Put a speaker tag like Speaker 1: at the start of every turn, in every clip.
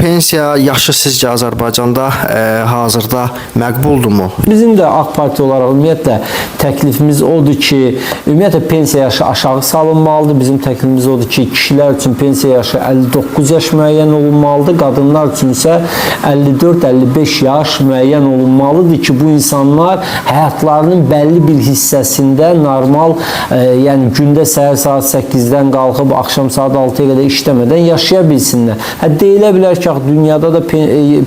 Speaker 1: pensiya yaşı sizcə Azərbaycanda hazırda məqbuldurmu?
Speaker 2: Bizim də AK Parti olaraq ümumiyyətlə təklifimiz odur ki, ümumiyyətlə pensiya yaşı aşağı salınmalıdır. Bizim təklifimiz odur ki, kişilər üçün pensiya yaşı 59 yaş müəyyən olunmalıdır. Qadınlar üçün isə 54-55 yaş müəyyən olunmalıdır ki, bu insanlar həyatlarının bəlli bir hissəsində normal, yəni gündə səhər saat 8-dən qalxıb axşam saat 6-ya qədər işləmədən yaşaya bilsinlər. Deyilə bilər ki, dünyada da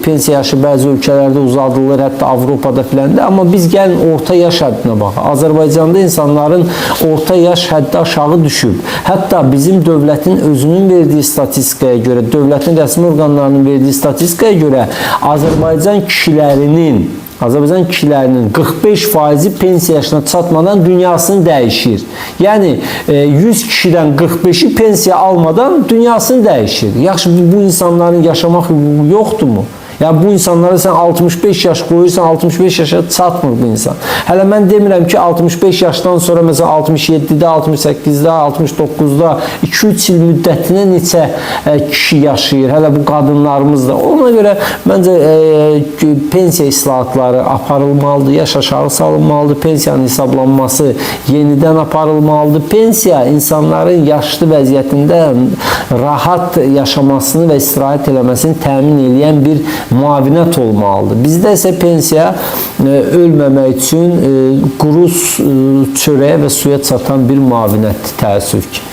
Speaker 2: pensiya yaşı bəzi ölkələrdə uzadılır, hətta Avropada filan da, amma biz gəlin orta yaş həddinə baxaq. Azərbaycanda insanların orta yaş həddi aşağı düşüb. Hətta bizim dövlətin özünün verdiyi statistikaya görə, dövlətin rəsmi orqanlarının verdiyi statistikaya görə Azərbaycan kişilərinin 45% pensiya yaşına çatmadan dünyasını dəyişir. Yəni 100 kişidən 45-i pensiya almadan dünyasını dəyişir. Yaxşı, bu insanların yaşamaq hüququ yoxdurmu? Yəni bu insanlara sən 65 yaş qoyursan, 65 yaşa çatmır bu insan. Hələ mən demirəm ki, 65 yaşdan sonra məsələn 67-də, 68-də, 69-da 2-3 il müddətinə neçə kişi yaşayır. Hələ bu qadınlarımız da. Ona görə məncə pensiya islahatları aparılmalıdır, yaş aşağı salınmalıdır, pensiyanın hesablanması yenidən aparılmalıdır. Pensiya insanların yaşlı vəziyyətində rahat yaşamasını və istirahət eləməsini təmin edən bir müavinət olmalıdır. Bizdə isə pensiya ölməmək üçün quru çörəyə və suya çatan bir müavinətdir, təəssüf ki.